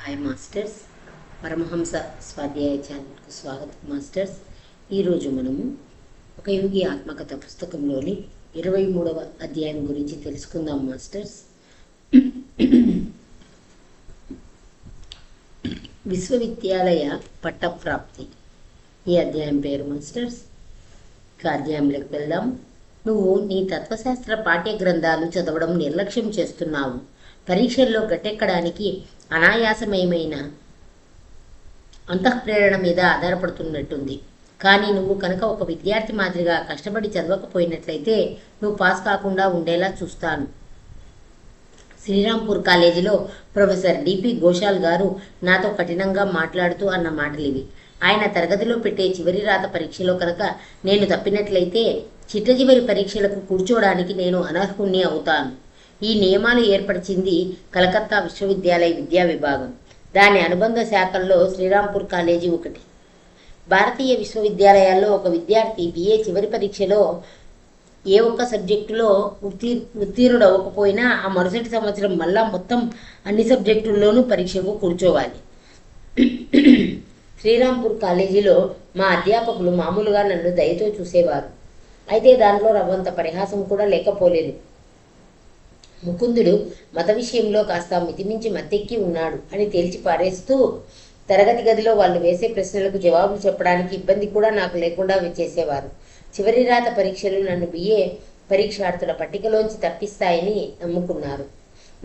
Hi masters, Paramahamsa స్వాధ్యాయ ఛానల్కు స్వాగతం మాస్టర్స్. ఈరోజు మనము ఒక యోగి ఆత్మకథ పుస్తకంలోని 23వ అధ్యాయం గురించి తెలుసుకుందాం మాస్టర్స్. విశ్వవిద్యాలయ పట్టప్రాప్తి ఈ అధ్యాయం పేరు మాస్టర్స్. ఇక అధ్యాయంలోకి వెళ్దాం. నువ్వు నీ తత్వశాస్త్ర పాఠ్య గ్రంథాలు చదవడం నిర్లక్ష్యం చేస్తున్నావు. పరీక్షల్లో గట్టెక్కడానికి అనాయాసమయమైన అంతఃప్రేరణ మీద ఆధారపడుతున్నట్టుంది. కానీ నువ్వు కనుక ఒక విద్యార్థి మాదిరిగా కష్టపడి చదవకపోయినట్లయితే నువ్వు పాస్ కాకుండా ఉండేలా చూస్తాను. శ్రీరాంపూర్ కాలేజీలో ప్రొఫెసర్ డిపి ఘోషాల్ గారు నాతో కఠినంగా మాట్లాడుతూ అన్న మాటలివి. ఆయన తరగతిలో పెట్టే చివరి రాత పరీక్షలో కనుక నేను తప్పినట్లయితే చిట్ట చివరి పరీక్షలకు కూర్చోవడానికి నేను అనర్హుణ్ణి అవుతాను. ఈ నియమాలు ఏర్పరిచింది కలకత్తా విశ్వవిద్యాలయ విద్యా విభాగం. దాని అనుబంధ శాఖల్లో శ్రీరాంపూర్ కాలేజీ ఒకటి. భారతీయ విశ్వవిద్యాలయాల్లో ఒక విద్యార్థి బిఏ చివరి పరీక్షలో ఏ ఒక్క సబ్జెక్టులో ఉత్తీర్ణుడు అవ్వకపోయినా ఆ మరుసటి సంవత్సరం మళ్ళా మొత్తం అన్ని సబ్జెక్టుల్లోనూ పరీక్షకు కూర్చోవాలి. శ్రీరాంపూర్ కాలేజీలో మా అధ్యాపకులు మామూలుగా నన్ను దయతో చూసేవారు. అయితే దాంట్లో రవ్వంత పరిహాసం కూడా లేకపోలేదు. ముకుందుడు మత విషయంలో కాస్త మితిమించి మత్తెక్కి ఉన్నాడు అని తేల్చి పారేస్తూ తరగతి గదిలో వాళ్ళు వేసే ప్రశ్నలకు జవాబులు చెప్పడానికి ఇబ్బంది కూడా నాకు లేకుండా చేసేవారు. చివరి రాత పరీక్షలు నన్ను బిఏ పరీక్షార్థుల పట్టికలోంచి తప్పిస్తాయని నమ్ముకున్నారు.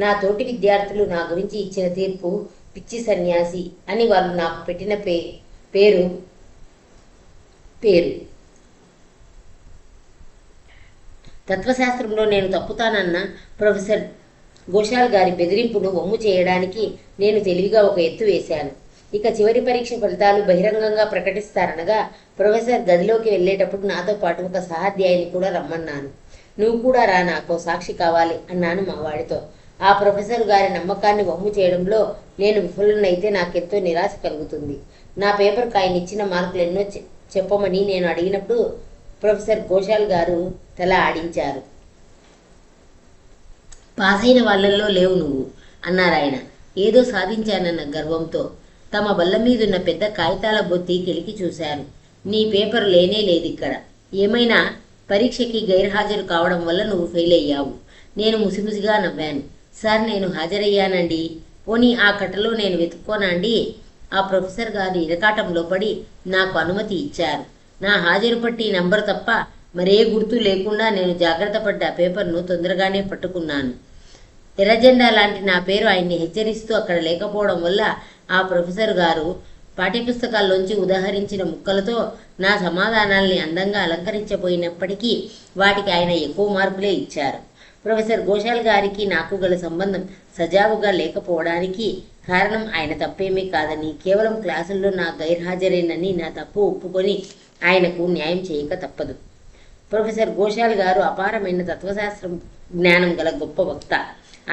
నా తోటి విద్యార్థులు నా గురించి ఇచ్చిన తీర్పు పిచ్చి సన్యాసి అని వాళ్ళు నాకు పెట్టిన పేరు తత్వశాస్త్రంలో నేను తప్పుతానన్న ప్రొఫెసర్ ఘోషాల్ గారి బెదిరింపును వమ్ము చేయడానికి నేను తెలివిగా ఒక ఎత్తు వేశాను. ఇక చివరి పరీక్ష ఫలితాలు బహిరంగంగా ప్రకటిస్తారనగా ప్రొఫెసర్ గదిలోకి వెళ్ళేటప్పుడు నాతో పాటు ఒక సహాధ్యాయుని కూడా రమ్మన్నాను. నువ్వు కూడా రా, నాకు సాక్షి కావాలి అన్నాను మా వాడితో. ఆ ప్రొఫెసర్ గారి నమ్మకాన్ని వమ్ము చేయడంలో నేను విఫలనైతే నాకెంతో నిరాశ కలుగుతుంది. నా పేపర్కి ఆయన ఇచ్చిన మార్కులు ఎన్నో చెప్పమని నేను అడిగినప్పుడు ప్రొఫెసర్ ఘోషాల్ గారు తల ఆడించారు. పాస్ అయిన వాళ్ళల్లో లేవు నువ్వు అన్నారు ఆయన, ఏదో సాధించానన్న గర్వంతో. తమ బల్ల మీదున్న పెద్ద కాగితాల బొత్తి కెలికి చూశారు. నీ పేపర్ లేనే లేదు ఇక్కడ. ఏమైనా పరీక్షకి గైర్హాజరు కావడం వల్ల నువ్వు ఫెయిల్ అయ్యావు. నేను ముసిముసిగా నవ్వాను. సార్, నేను హాజరయ్యానండి. పోనీ ఆ కట్టలో నేను వెతుక్కోనండి. ఆ ప్రొఫెసర్ గారు ఇరకాటంలో పడి నాకు అనుమతి ఇచ్చారు. నా హాజరు పట్టి నంబర్ తప్ప మరే గుర్తు లేకుండా నేను జాగ్రత్త పడ్డ పేపర్ను తొందరగానే పట్టుకున్నాను. ఎర్రజెండా లాంటి నా పేరు ఆయన్ని హెచ్చరిస్తూ అక్కడ లేకపోవడం వల్ల ఆ ప్రొఫెసర్ గారు పాఠ్యపుస్తకాల్లోంచి ఉదహరించిన ముక్కలతో నా సమాధానాల్ని అందంగా అలంకరించబోయినప్పటికీ వాటికి ఆయన ఎక్కువ మార్కులే ఇచ్చారు. ప్రొఫెసర్ ఘోషాల్ గారికి నాకు గల సంబంధం సజావుగా లేకపోవడానికి కారణం ఆయన తప్పేమీ కాదని, కేవలం క్లాసుల్లో నా గైర్హాజరేనని నా తప్పు ఒప్పుకొని ఆయనకు న్యాయం చేయక తప్పదు. ప్రొఫెసర్ ఘోషాల్ గారు అపారమైన తత్వశాస్త్రం జ్ఞానం గల గొప్ప వక్త.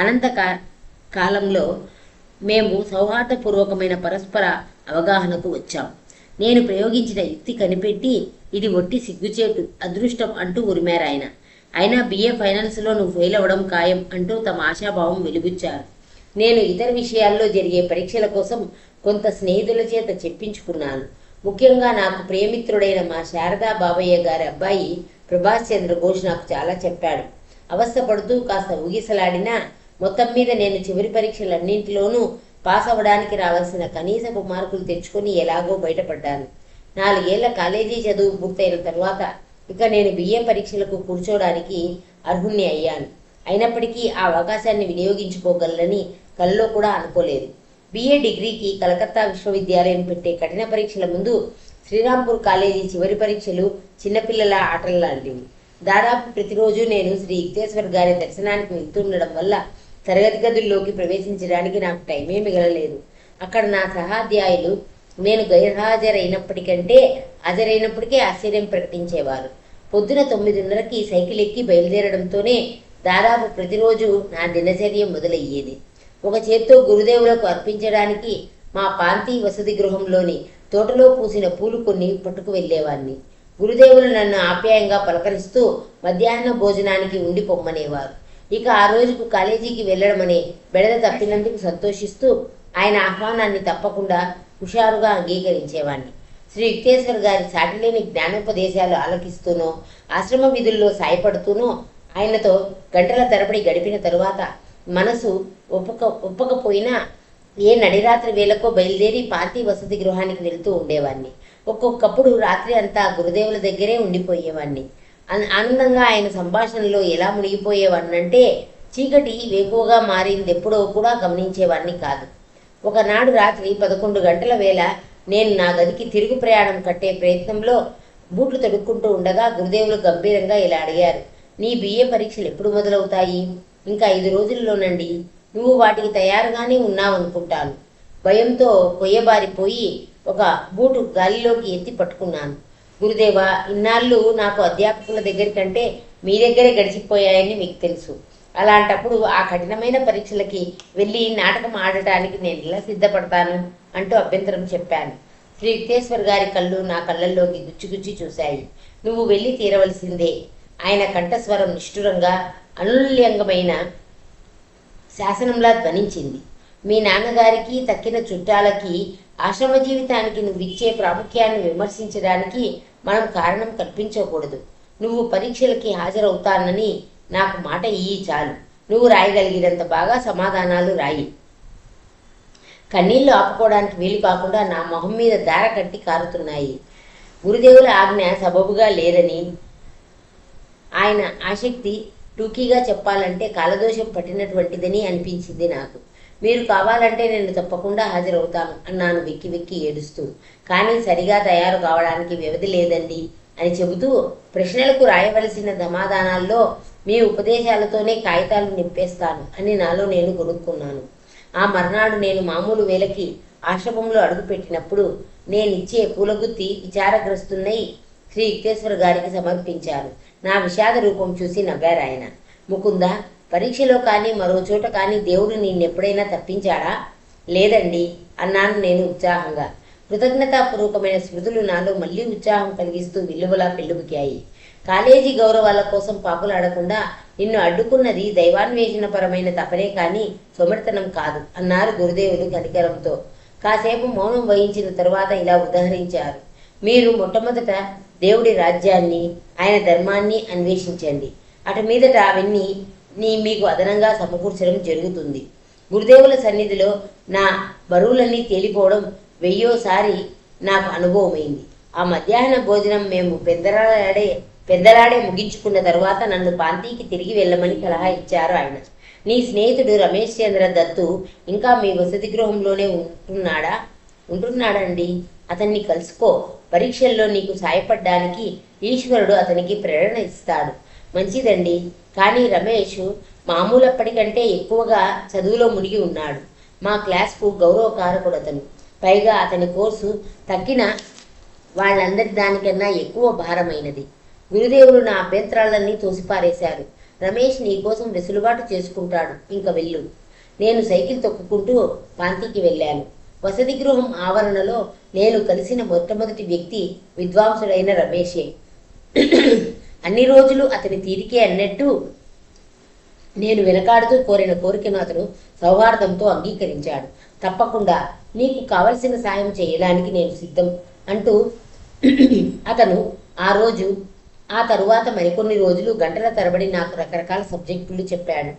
అనంత కాలంలో మేము సౌహార్దపూర్వకమైన పరస్పర అవగాహనకు వచ్చాం. నేను ప్రయోగించిన యుక్తి కనిపెట్టి ఇది ఒట్టి సిగ్గుచేటు అదృష్టం అంటూ ఉరిమారు ఆయన. అయినా బిఏ ఫైనల్స్లో నువ్వు ఫెయిల్ అవ్వడం ఖాయం అంటూ తమ ఆశాభావం వెలిబుచ్చారు. నేను ఇతర విషయాల్లో జరిగే పరీక్షల కోసం కొంత స్నేహితుల చేత చెప్పించుకున్నాను. ముఖ్యంగా నాకు ప్రియమిత్రుడైన మా శారదా బాబయ్య గారి అబ్బాయి ప్రభాస్ చంద్ర ఘోష్ నాకు చాలా చెప్పాడు. అవస్థపడుతూ కాస్త ఊగిసలాడినా మొత్తం మీద నేను చివరి పరీక్షలన్నింటిలోనూ పాస్ అవ్వడానికి రావాల్సిన కనీసపు మార్కులు తెచ్చుకొని ఎలాగో బయటపడ్డాను. 4 ఏళ్ల కాలేజీ చదువు పూర్తయిన తర్వాత ఇక నేను బిఏ పరీక్షలకు కూర్చోడానికి అర్హుణ్ణి అయ్యాను. అయినప్పటికీ ఆ అవకాశాన్ని వినియోగించుకోగలనని కల్లో కూడా అనుకోలేదు. బిఏ డిగ్రీకి కలకత్తా విశ్వవిద్యాలయం పెట్టే కఠిన పరీక్షల ముందు శ్రీరాంపూర్ కాలేజీ చివరి పరీక్షలు చిన్నపిల్లల ఆటలు లాంటివి. దాదాపు ప్రతిరోజు నేను శ్రీ యుక్తేశ్వర్ గారి దర్శనానికి వెళ్తుండడం వల్ల తరగతి గదుల్లోకి ప్రవేశించడానికి నాకు టైమే మిగలలేదు. అక్కడ నా సహాధ్యాయులు నేను హాజరైనప్పటికే ఆశ్చర్యం ప్రకటించేవారు. పొద్దున 9:30కి సైకిల్ ఎక్కి బయలుదేరడంతోనే దాదాపు ప్రతిరోజు నా దినచర్య మొదలయ్యేది. ఒక చేత్తో గురుదేవులకు అర్పించడానికి మా పాంతి వసతి గృహంలోని తోటలో పూసిన పూలు కొన్ని పట్టుకు వెళ్ళేవాడిని. గురుదేవులు నన్ను ఆప్యాయంగా పలకరిస్తూ మధ్యాహ్న భోజనానికి ఉండి పొమ్మనేవారు. ఇక ఆ రోజుకు కాలేజీకి వెళ్ళడమనే బెడద తప్పినందుకు సంతోషిస్తూ ఆయన ఆహ్వానాన్ని తప్పకుండా హుషారుగా అంగీకరించేవాణ్ణి. శ్రీ యుక్తేశ్వర్ గారి సాటిలేని జ్ఞానోపదేశాలు ఆలకిస్తూనో, ఆశ్రమ విధుల్లో సాయపడుతూనో ఆయనతో గంటల తరబడి గడిపిన తరువాత మనసు ఒప్పకపోయినా ఏ నడిరాత్రి వేళకో బయలుదేరి పార్టీ వసతి గృహానికి వెళ్తూ ఉండేవాణ్ణి. ఒక్కొక్కప్పుడు రాత్రి అంతా గురుదేవుల దగ్గరే ఉండిపోయేవాణ్ణి. ఆనందంగా ఆయన సంభాషణలో ఎలా మునిగిపోయేవాడినంటే చీకటి వేకువగా మారిందెప్పుడో కూడా గమనించేవాడిని కాదు. ఒకనాడు రాత్రి 11 గంటల వేళ నేను నా గదికి తిరుగు ప్రయాణం కట్టే ప్రయత్నంలో బూట్లు తొడుక్కుంటూ ఉండగా గురుదేవులు గంభీరంగా ఇలా అడిగారు. నీ బిఏ పరీక్షలు ఎప్పుడు మొదలవుతాయి? ఇంకా 5 రోజుల్లోనండి. నువ్వు వాటికి తయారుగానే ఉన్నావనుకుంటాను. భయంతో కొయ్యబారిపోయి ఒక బూటు గాలిలోకి ఎత్తి పట్టుకున్నాను. గురుదేవా, ఇన్నాళ్ళు నాకు అధ్యాపకుల దగ్గర కంటే మీ దగ్గరే గడిచిపోయాయని మీకు తెలుసు. అలాంటప్పుడు ఆ కఠినమైన పరీక్షలకి వెళ్ళి నాటకం ఆడటానికి నేను ఎలా సిద్ధపడతాను అంటూ అభ్యంతరం చెప్పాను. శ్రీ యుక్తేశ్వర్ గారి కళ్ళు నా కళ్ళల్లోకి గుచ్చిగుచ్చి చూశాయి. నువ్వు వెళ్ళి తీరవలసిందే. ఆయన కంఠస్వరం నిష్ఠురంగా అనుల్యంగమైన శాసనంలా ధ్వనించింది. మీ నాన్నగారికి తక్కిన చుట్టాలకి ఆశ్రమ జీవితానికి నువ్విచ్చే ప్రాముఖ్యాన్ని విమర్శించడానికి మనం కారణం కల్పించకూడదు. నువ్వు పరీక్షలకి హాజరవుతానని నాకు మాట ఇయ్యి చాలు. నువ్వు రాయగలిగినంత బాగా సమాధానాలు రాయి. కన్నీళ్లు ఆపుకోవడానికి వీలు కాకుండా నా మొహం మీద దార కట్టి కారుతున్నాయి. గురుదేవుల ఆజ్ఞ సబబుగా లేదని, ఆయన ఆసక్తి టూకీగా చెప్పాలంటే కాలదోషం పట్టినటువంటిదని అనిపించింది నాకు. మీరు కావాలంటే నేను తప్పకుండా హాజరవుతాను అన్నాను వెక్కి వెక్కి ఏడుస్తూ. కానీ సరిగా తయారు కావడానికి వ్యవధి లేదండి అని చెబుతూ ప్రశ్నలకు రాయవలసిన సమాధానాల్లో మీ ఉపదేశాలతోనే కాగితాలు నింపేస్తాను అని నాలో నేను కొనుక్కున్నాను. ఆ మర్నాడు నేను మామూలు వేళకి ఆశ్రమంలో అడుగుపెట్టినప్పుడు నేనిచ్చే పూలగుత్తి విచారగ్రస్తున్నై శ్రీ యుక్తేశ్వర గారికి సమర్పించాను. నా విషాద రూపం చూసి నవ్వారు ఆయన. ముకుంద, పరీక్షలో కానీ మరో చోట కానీ దేవుడు నిన్నెప్పుడైనా తప్పించాడా? లేదండి అన్నాను నేను ఉత్సాహంగా. కృతజ్ఞతాపూర్వకమైన స్మృతులు నాలో మళ్లీ ఉత్సాహం కలిగిస్తూ విలువలా పెళ్ళుబుకాయి. కాలేజీ గౌరవాల కోసం పాపులాడకుండా నిన్ను అడ్డుకున్నది దైవాన్వేషణపరమైన తపనే కానీ సొమరితనం కాదు అన్నారు గురుదేవులు కనికరంతో. కాసేపు మౌనం వహించిన తరువాత ఇలా ఉదహరించారు. మీరు మొట్టమొదట దేవుడి రాజ్యాన్ని, ఆయన ధర్మాన్ని అన్వేషించండి. అటు మీదట అవన్నీ మీకు అదనంగా సమకూర్చడం జరుగుతుంది. గురుదేవుల సన్నిధిలో నా బరువులన్నీ తేలిపోవడం 1000సారి నాకు అనుభవమైంది. ఆ మధ్యాహ్న భోజనం మేము పెద్దలాడే ముగించుకున్న తరువాత నన్ను పాంతీకి తిరిగి వెళ్ళమని సలహా ఇచ్చారు ఆయన. నీ స్నేహితుడు రమేష్ చంద్ర దత్తు ఇంకా మీ వసతి గృహంలోనే ఉంటున్నాడండి. అతన్ని కలుసుకో. పరీక్షల్లో నీకు సాయపడ్డానికి ఈశ్వరుడు అతనికి ప్రేరణ ఇస్తాడు. మంచిదండి. కానీ రమేష్ మామూలప్పటికంటే ఎక్కువగా చదువులో మునిగి ఉన్నాడు. మా క్లాస్కు గౌరవకారకుడు అతను. పైగా అతని కోర్సు తక్కిన వాళ్ళందరి దానికన్నా ఎక్కువ భారమైనది. గురుదేవులు నా అభ్యంతరాలన్నీ తోసిపారేశారు. రమేష్ నీ కోసం వెసులుబాటు చేసుకుంటాడు, ఇంక వెళ్ళు. నేను సైకిల్ తొక్కుకుంటూ పాంతికి వెళ్ళాను. వసతి గృహం ఆవరణలో నేను కలిసిన మొట్టమొదటి వ్యక్తి విద్వాంసుడైన రమేషే. అన్ని రోజులు అతని తీరికే అన్నట్టు నేను వెనకాడుతూ కోరిన కోరికను అతను సౌహార్దంతో అంగీకరించాడు. తప్పకుండా నీకు కావలసిన సాయం చేయడానికి నేను సిద్ధం అంటూ అతను ఆ తరువాత మరికొన్ని రోజులు గంటల తరబడి నాకు రకరకాల సబ్జెక్టులు చెప్పాడు.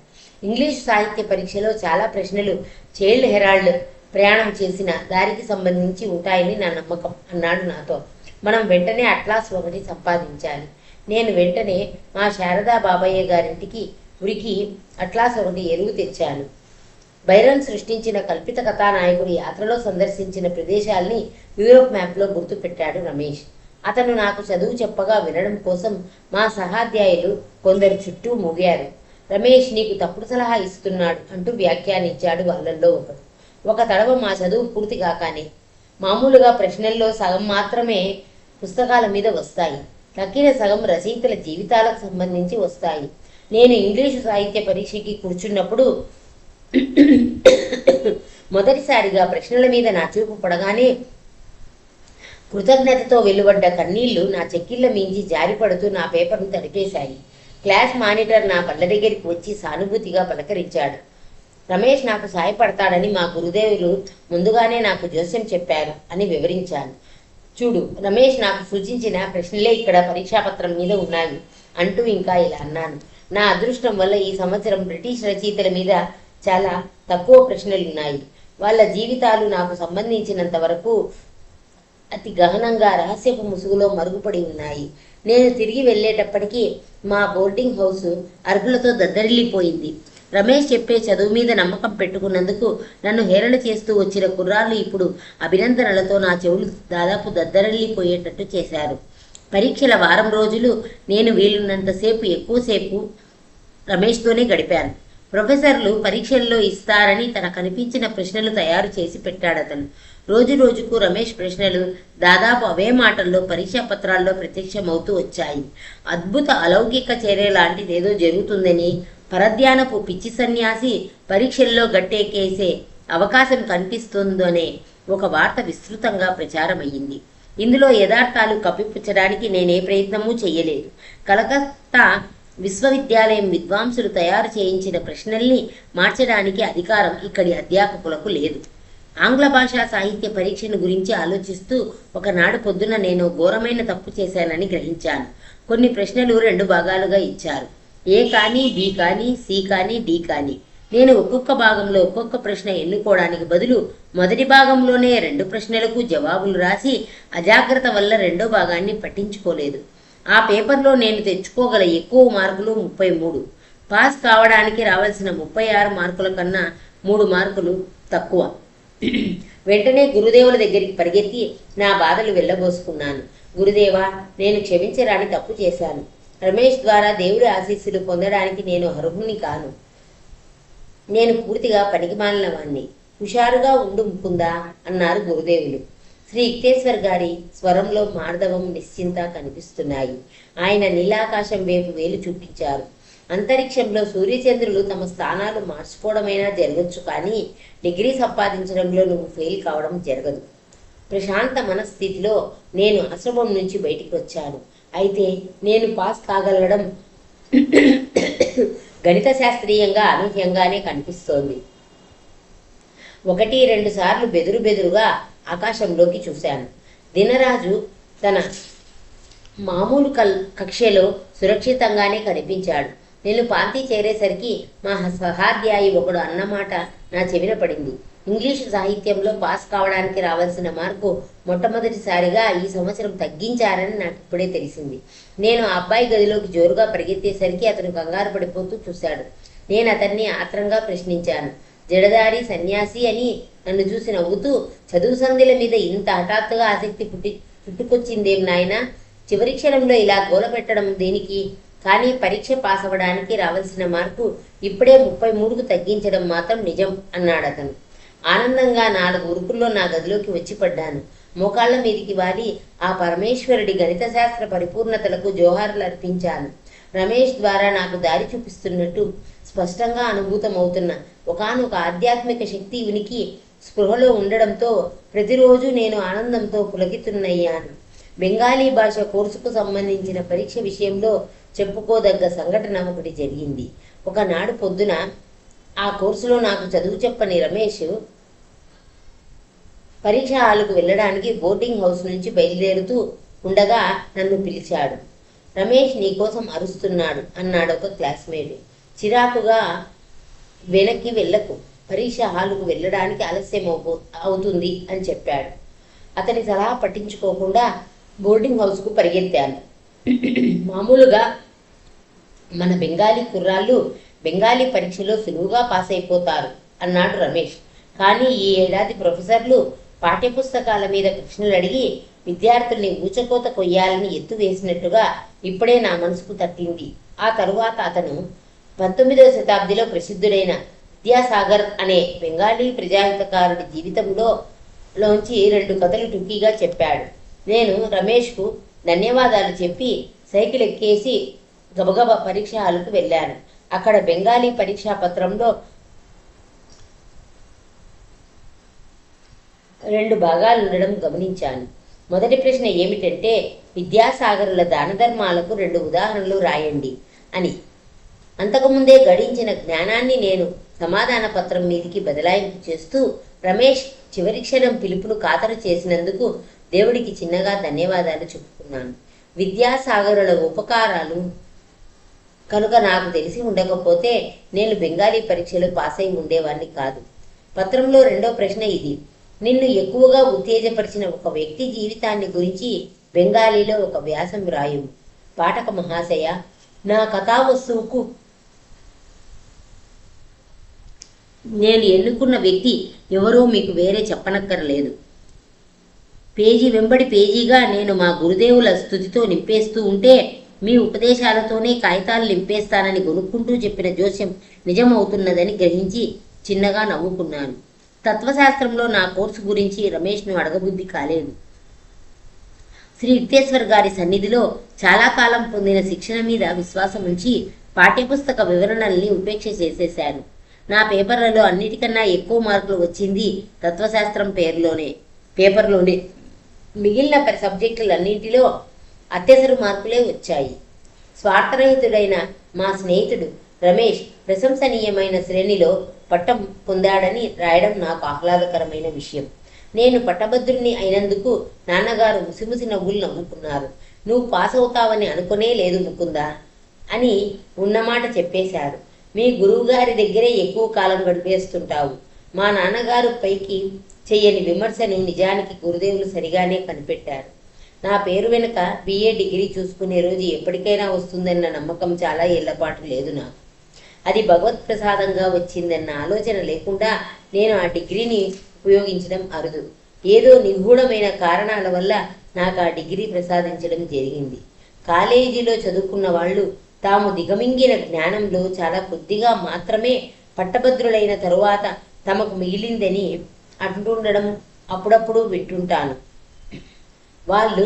ఇంగ్లీష్ సాహిత్య పరీక్షలో చాలా ప్రశ్నలు చైల్డ్ హెరాల్డ్ ప్రయాణం చేసిన దారికి సంబంధించి ఉంటాయని నా నమ్మకం అన్నాడు నాతో. మనం వెంటనే అట్లాస్ ఒకటి సంపాదించాలి. నేను వెంటనే మా శారదా బాబయ్య గారింటికి ఉరికి అట్లాస్ ఒకటి ఎరువు తెచ్చాను. బైరన్ సృష్టించిన కల్పిత కథానాయకుడి యాత్రలో సందర్శించిన ప్రదేశాల్ని యూరోప్ మ్యాప్లో గుర్తు పెట్టాడు రమేష్. అతను నాకు చదువు చెప్పగా వినడం కోసం మా సహాధ్యాయులు కొందరు చుట్టూ మూగారు. రమేష్ నీకు తప్పుడు సలహా ఇస్తున్నాడు అంటూ వ్యాఖ్యానించాడు వాళ్ళల్లో ఒకడు. ఒక తడవ మా చదువు పూర్తి కాకానే మామూలుగా ప్రశ్నల్లో సగం మాత్రమే పుస్తకాల మీద వస్తాయి. తక్కిన సగం రచయితల జీవితాలకు సంబంధించి వస్తాయి. నేను ఇంగ్లీషు సాహిత్య పరీక్షకి కూర్చున్నప్పుడు మొదటిసారిగా ప్రశ్నల మీద నా చూపు పడగానే కృతజ్ఞతతో వెలువడ్డ కన్నీళ్లు నా చెక్కిళ్ల మించి జారిపడుతూ నా పేపర్ను తడిపేశాయి. క్లాస్ మానిటర్ నా కళ్ళ దగ్గరికి వచ్చి సానుభూతిగా పలకరించాడు. రమేష్ నాకు సాయపడతాడని మా గురుదేవులు ముందుగానే నాకు జోస్యం చెప్పారు అని వివరించాను. చూడు, రమేష్ నాకు సూచించిన ప్రశ్నలే ఇక్కడ పరీక్షాపత్రం మీద ఉన్నాయి అంటూ ఇంకా ఇలా అన్నాను. నా అదృష్టం వల్ల ఈ సంవత్సరం బ్రిటిష్ రచయితల మీద చాలా తక్కువ ప్రశ్నలున్నాయి. వాళ్ళ జీవితాలు నాకు సంబంధించినంత వరకు అతి గహనంగా రహస్యపు ముసుగులో మరుగుపడి ఉన్నాయి. నేను తిరిగి వెళ్ళేటప్పటికీ మా బోర్డింగ్ హౌస్ అరుపులతో దద్దరిల్లిపోయింది. రమేష్ చెప్పే చదువు మీద నమ్మకం పెట్టుకున్నందుకు నన్ను హేళన చేస్తూ వచ్చిన కుర్రాళ్ళు ఇప్పుడు అభినందనలతో నా చెవులు దాదాపు దద్దరిల్లిపోయేటట్టు చేశారు. పరీక్షల వారం రోజులు నేను వీలున్నంతసేపు ఎక్కువసేపు రమేష్తోనే గడిపాను. ప్రొఫెసర్లు పరీక్షల్లో ఇస్తారని తన కనిపించిన ప్రశ్నలు తయారు చేసి పెట్టాడతను. రోజు రోజుకు రమేష్ ప్రశ్నలు దాదాపు అవే మాటల్లో పరీక్షా పత్రాల్లో ప్రత్యక్షమవుతూ వచ్చాయి. అద్భుత అలౌకిక చర్య లాంటిదేదో జరుగుతుందని, పరధ్యానపు పిచ్చి సన్యాసి పరీక్షల్లో గట్టెక్కేసే అవకాశం కనిపిస్తుందనే ఒక వార్త విస్తృతంగా ప్రచారమయ్యింది. ఇందులో యథార్థాలు కప్పిపుచ్చడానికి నేనే ప్రయత్నమూ చెయ్యలేదు. కలకత్తా విశ్వవిద్యాలయం విద్వాంసులు తయారు చేయించిన ప్రశ్నల్ని మార్చడానికి అధికారం ఇక్కడి అధ్యాపకులకు లేదు. ఆంగ్ల భాషా సాహిత్య పరీక్షను గురించి ఆలోచిస్తూ ఒకనాడు పొద్దున నేను ఘోరమైన తప్పు చేశానని గ్రహించాను. కొన్ని ప్రశ్నలు 2 భాగాలుగా ఇచ్చారు. ఏ కానీ, బి కానీ, సి కానీ, డి కానీ. నేను ఒక్కొక్క భాగంలో ఒక్కొక్క ప్రశ్న ఎన్నుకోవడానికి బదులు మొదటి భాగంలోనే 2 ప్రశ్నలకు జవాబులు రాసి అజాగ్రత్త వల్ల రెండో భాగాన్ని పట్టించుకోలేదు. ఆ పేపర్లో నేను తెచ్చుకోగల ఎక్కువ మార్కులు 33. పాస్ కావడానికి రావాల్సిన 36 మార్కుల కన్నా 3 మార్కులు తక్కువ. వెంటనే గురుదేవుల దగ్గరికి పరిగెత్తి నా బాధలు వెళ్ళబోసుకున్నాను. గురుదేవా, నేను క్షమించరాని తప్పు చేశాను. రమేష్ ద్వారా దేవుడి ఆశీస్సులు పొందడానికి నేను అర్హుని కాను. నేను పూర్తిగా పనికిమాలిన వాణ్ణి. హుషారుగా ఉండు ముకుందా అన్నారు గురుదేవులు. శ్రీ యుక్తేశ్వర్ గారి స్వరంలో మార్దవం, నిశ్చింత కనిపిస్తున్నాయి. ఆయన నీలాకాశం వైపు వేలు చూపించారు. అంతరిక్షంలో సూర్యచంద్రులు తమ స్థానాలు మార్చుకోవడమైనా జరగచ్చు, కానీ డిగ్రీ సంపాదించడంలో నువ్వు ఫెయిల్ కావడం జరగదు. ప్రశాంత మనస్థితిలో నేను ఆశ్రమం నుంచి బయటికి వచ్చాను. అయితే నేను పాస్ కాగలగడం గణిత శాస్త్రీయంగా అనూహ్యంగానే కనిపిస్తోంది. 1-2 సార్లు బెదురుగా ఆకాశంలోకి చూశాను. దినరాజు తన మామూలు కక్షలో సురక్షితంగానే కనిపించాడు. నేను పాంతి చేరేసరికి మా సహాధ్యాయి ఒకడు అన్నమాట నా చెవిన పడింది. ఇంగ్లీషు సాహిత్యంలో పాస్ కావడానికి రావాల్సిన మార్కు మొట్టమొదటిసారిగా ఈ సంవత్సరం తగ్గించారని నాకు ఇప్పుడే తెలిసింది. నేను ఆ అబ్బాయి గదిలోకి జోరుగా పరిగెత్తేసరికి అతను కంగారు పడిపోతూ చూశాడు. నేను అతన్ని ఆత్రంగా ప్రశ్నించాను. జడదారి సన్యాసి అని నన్ను చూసి నవ్వుతూ, చదువు సంధ్యల మీద ఇంత హఠాత్తుగా ఆసక్తి పుట్టుకొచ్చిందేం నాయనా? చివరి క్షణంలో ఇలా గోల పెట్టడం దేనికి? కానీ పరీక్ష పాస్ అవ్వడానికి రావాల్సిన మార్కు ఇప్పుడే 33కు తగ్గించడం మాత్రం నిజం అన్నాడతను. ఆనందంగా 4 ఉరుకుల్లో నా గదిలోకి వచ్చి పడ్డాను. మోకాళ్ల మీదికి వాలి ఆ పరమేశ్వరుడి గణిత శాస్త్ర పరిపూర్ణతలకు జోహార్లు అర్పించాను. రమేష్ ద్వారా నాకు దారి చూపిస్తున్నట్టు స్పష్టంగా అనుభూతమవుతున్న ఒకానొక ఆధ్యాత్మిక శక్తి ఉనికి స్పృహలో ఉండడంతో ప్రతిరోజు నేను ఆనందంతో పులకితున్నయ్యాను. బెంగాలీ భాష కోర్సుకు సంబంధించిన పరీక్ష విషయంలో చెప్పుకోదగ్గ సంఘటన ఒకటి జరిగింది. ఒకనాడు పొద్దున ఆ కోర్సులో నాకు చదువు చెప్పని రమేష్ పరీక్ష హాలుకు వెళ్ళడానికి బోర్డింగ్ హౌస్ నుంచి బయలుదేరుతూ ఉండగా నన్ను పిలిచాడు. రమేష్, నీకోసం అరుస్తున్నాడు అన్నాడు ఒక క్లాస్మేట్. చిరాకుగా, వెనక్కి వెళ్ళకు, పరీక్ష హాలుకు వెళ్ళడానికి ఆలస్యం అవుతుంది అని చెప్పాడు. అతని సలహా పట్టించుకోకుండా బోర్డింగ్ హౌస్కు పరిగెత్తాను. మామూలుగా మన బెంగాలీ కుర్రాళ్ళు బెంగాలీ పరీక్షలో సులువుగా పాస్ అయిపోతారు అన్నాడు రమేష్. కానీ ఈ ఏడాది ప్రొఫెసర్లు పాఠ్యపుస్తకాల మీద ప్రశ్నలు అడిగి విద్యార్థుల్ని ఊచకోత కొయ్యాలని ఎత్తు వేసినట్టుగా ఇప్పుడే నా మనసుకు తట్టింది. ఆ తరువాత అతను 19వ శతాబ్దిలో ప్రసిద్ధుడైన విద్యాసాగర్ అనే బెంగాలీ ప్రజాహితకారుడి జీవితంలోంచి 2 కథలు టూకీగా చెప్పాడు. నేను రమేష్కు ధన్యవాదాలు చెప్పి సైకిల్ ఎక్కేసి గబగబా పరీక్ష హాలుకు వెళ్ళాను. అక్కడ బెంగాలీ పరీక్షా పత్రంలో 2 భాగాలు ఉండడం గమనించాను. మొదటి ప్రశ్న ఏమిటంటే, విద్యాసాగరుల దాన ధర్మాలకు 2 ఉదాహరణలు రాయండి అని. అంతకుముందే గడించిన జ్ఞానాన్ని నేను సమాధాన పత్రం మీదికి బదలాయింపు చేస్తూ రమేష్ చివరి క్షణం పిలుపును ఖాతరు చేసినందుకు దేవుడికి చిన్నగా ధన్యవాదాలు చెప్పుకున్నాను. విద్యాసాగరుల ఉపకారాలు కనుక నాకు తెలిసి ఉండకపోతే నేను బెంగాలీ పరీక్షలో పాస్ అయి ఉండేవాణ్ణి కాదు. పత్రంలో రెండో ప్రశ్న ఇది: నిన్ను ఎక్కువగా ఉత్తేజపరిచిన ఒక వ్యక్తి జీవితాన్ని గురించి బెంగాలీలో ఒక వ్యాసం రాయు. పాఠక మహాశయ, నా కథా వస్తువుకు నేను ఎన్నుకున్న వ్యక్తి ఎవరో మీకు వేరే చెప్పనక్కర్లేదు. పేజీ వెంబడి పేజీగా నేను మా గురుదేవుల స్తుతితో నింపేస్తూ ఉంటే మీ ఉపదేశాలతోనే కాగితాలు నింపేస్తానని గొనుక్కుంటూ చెప్పిన జోస్యం నిజమవుతున్నదని గ్రహించి చిన్నగా నవ్వుకున్నాను. తత్వశాస్త్రంలో నా కోర్సు గురించి రమేష్ను అడగబుద్ధి కాలేదు. శ్రీ యుక్తేశ్వర్ గారి సన్నిధిలో చాలా కాలం పొందిన శిక్షణ మీద విశ్వాసం ఉంచి పాఠ్యపుస్తక వివరణల్ని ఉపేక్ష చేసేశాను. నా పేపర్లలో అన్నిటికన్నా ఎక్కువ మార్కులు వచ్చింది తత్వశాస్త్రం పేపర్లోనే. మిగిలిన సబ్జెక్టులన్నింటిలో అత్యవసర మార్కులే వచ్చాయి. స్వార్థరహితుడైన మా స్నేహితుడు రమేష్ ప్రశంసనీయమైన శ్రేణిలో పట్టం పొందాడని రాయడం నాకు ఆహ్లాదకరమైన విషయం. నేను పట్టభద్రుణ్ణి అయినందుకు నాన్నగారు ముసిముసి నవ్వులు నవ్వుకున్నారు. నువ్వు పాస్ అవుతావని అనుకునే లేదు ముకుందా అని ఉన్నమాట చెప్పేశారు. మీ గురువుగారి దగ్గరే ఎక్కువ కాలం గడిపేస్తుంటావు. మా నాన్నగారు పైకి చెయ్యని విమర్శను నిజానికి గురుదేవులు సరిగానే కనిపెట్టారు. నా పేరు వెనుక BA డిగ్రీ చూసుకునే రోజు ఎప్పటికైనా వస్తుందన్న నమ్మకం చాలా ఏళ్లపాటు లేదు నాకు. అది భగవత్ ప్రసాదంగా వచ్చిందన్న ఆలోచన లేకుండా నేను ఆ డిగ్రీని ఉపయోగించడం అరుదు. ఏదో నిగూఢమైన కారణాల వల్ల నాకు ఆ డిగ్రీ ప్రసాదించడం జరిగింది. కాలేజీలో చదువుకున్న వాళ్ళు తాము దిగమింగిన జ్ఞానంలో చాలా కొద్దిగా మాత్రమే పట్టభద్రులైన తరువాత తమకు మిగిలిందని అంటుండడం అప్పుడప్పుడు వింటుంటాను. వాళ్ళు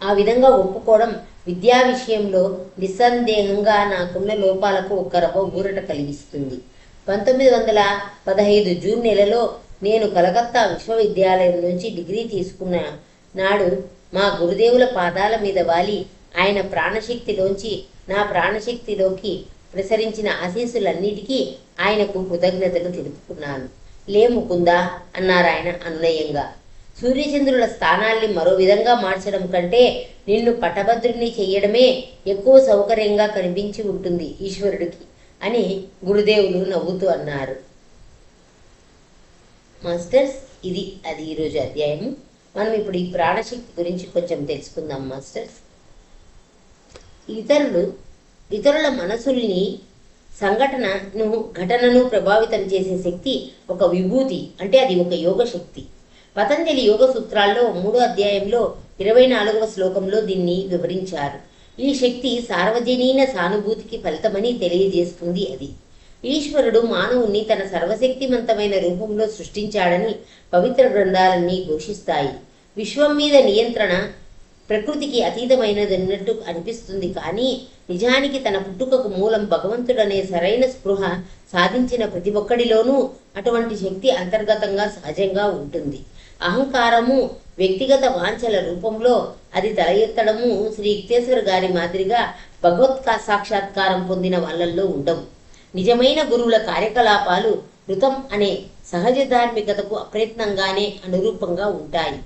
ఆ విధంగా ఒప్పుకోవడం విద్యా విషయంలో నిస్సందేహంగా నాకున్న లోపాలకు ఒక రవ్వ ఊరట కలిగిస్తుంది. 1915 జూన్ నెలలో నేను కలకత్తా విశ్వవిద్యాలయం నుంచి డిగ్రీ తీసుకున్న నాడు మా గురుదేవుల పాదాల మీద వాలి ఆయన ప్రాణశక్తిలోంచి నా ప్రాణశక్తిలోకి ప్రసరించిన ఆశీస్సులన్నిటికీ ఆయనకు కృతజ్ఞతలు తెలుపుకున్నాను. లే ముకుందా అన్నారాయన అనునయంగా. సూర్యచంద్రుల స్థానాల్ని మరో విధంగా మార్చడం కంటే నిన్ను పట్టభద్రుణ్ణి చెయ్యడమే ఎక్కువ సౌకర్యంగా కనిపించి ఉంటుంది ఈశ్వరుడికి అని గురుదేవులు నవ్వుతూ అన్నారు. మాస్టర్స్, అది ఈరోజు అధ్యాయము. మనం ఇప్పుడు ఈ ప్రాణశక్తి గురించి కొంచెం తెలుసుకుందాం మాస్టర్స్. ఇతరుల మనసుల్ని ఘటనను ప్రభావితం చేసే శక్తి ఒక విభూతి, అంటే అది ఒక యోగ శక్తి. పతంజలి యోగ సూత్రాల్లో 3వ అధ్యాయంలో 24వ శ్లోకంలో దీన్ని వివరించారు. ఈ శక్తి సార్వజనీన సానుభూతికి ఫలితమని తెలియజేస్తుంది. అది ఈశ్వరుడు మానవుణ్ణి తన సర్వశక్తిమంతమైన రూపంలో సృష్టించాడని పవిత్ర గ్రంథాలన్నీ ఘోషిస్తాయి. విశ్వం మీద నియంత్రణ ప్రకృతికి అతీతమైనదన్నట్టు అనిపిస్తుంది, కానీ నిజానికి తన పుట్టుకకు మూలం భగవంతుడనే సరైన స్పృహ సాధించిన ప్రతి ఒక్కడిలోనూ అటువంటి శక్తి అంతర్గతంగా సహజంగా ఉంటుంది. అహంకారము వ్యక్తిగత వాంఛల రూపంలో అది తల ఎత్తడము శ్రీ యుక్తేశ్వర గారి మాదిరిగా భగవత్ సాక్షాత్కారం పొందిన వాళ్ళల్లో ఉండవు. నిజమైన గురువుల కార్యకలాపాలు ఋతం అనే సహజ ధార్మికతకు అప్రయత్నంగానే అనురూపంగా ఉంటాయి.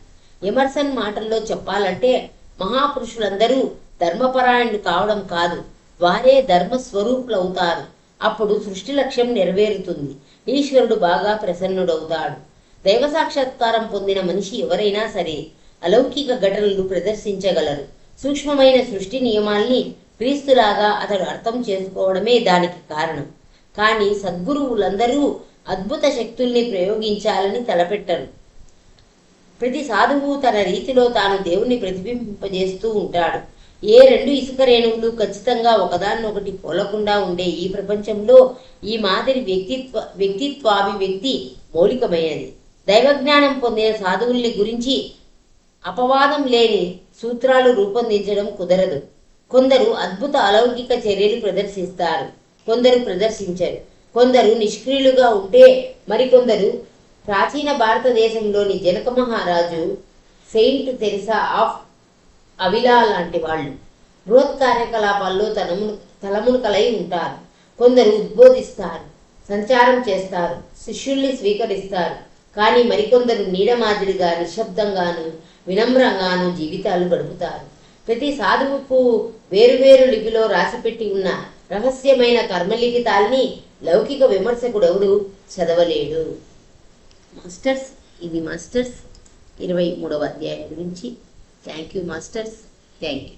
ఎమర్సన్ మాటల్లో చెప్పాలంటే మహాపురుషులందరూ ధర్మపరాయణులు కావడం కాదు, వారే ధర్మస్వరూపులవుతారు. అప్పుడు సృష్టి లక్ష్యం నెరవేరుతుంది, ఈశ్వరుడు బాగా ప్రసన్నుడవుతాడు. దైవ సాక్షాత్కారం పొందిన మనిషి ఎవరైనా సరే అలౌకిక ఘటనలు ప్రదర్శించగలరు. సూక్ష్మమైన సృష్టి నియమాల్ని క్రీస్తులాగా అతడు అర్థం చేసుకోవడమే దానికి కారణం. కానీ సద్గురువులందరూ అద్భుత శక్తుల్ని ప్రయోగించాలని తలపెట్టరు. ప్రతి సాధువు తన రీతిలో తాను దేవుణ్ణి ప్రతిబింబింపజేస్తూ ఉంటాడు. ఏ 2 ఇసుక రేణువులు ఖచ్చితంగా ఒకదాన్నొకటి పోలకుండా ఉండే ఈ ప్రపంచంలో ఈ మాదిరి వ్యక్తిత్వాభివ్యక్తి మౌలికమైనది. దైవజ్ఞానం పొందిన సాధువుల్ని గురించి అపవాదం లేని సూత్రాలు రూపొందించడం కుదరదు. కొందరు అద్భుత అలౌకిక చర్యలు ప్రదర్శిస్తారు, కొందరు ప్రదర్శించరు. కొందరు నిష్క్రియులుగా ఉంటే మరికొందరు ప్రాచీన భారతదేశంలోని జనక మహారాజు, సెయింట్ తెరిసా ఆఫ్ అవిలా లాంటి వాళ్ళు బృహత్ కార్యకలాపాల్లో తలమునకలై ఉంటారు. కొందరు ఉద్బోధిస్తారు, సంచారం చేస్తారు, శిష్యుల్ని స్వీకరిస్తారు. కానీ మరికొందరు నీడ మాదిరిగా నిశ్శబ్దంగాను వినమ్రంగాను జీవితాలు గడుపుతారు. ప్రతి సాధువుకు వేరువేరు లిపిలో రాసిపెట్టి ఉన్న రహస్యమైన కర్మలిఖితాల్ని లౌకిక విమర్శకుడెవడు చదవలేడు. మాస్టర్స్, ఇది మాస్టర్స్ 23వ అధ్యాయం గురించి. Thank you masters, thank you.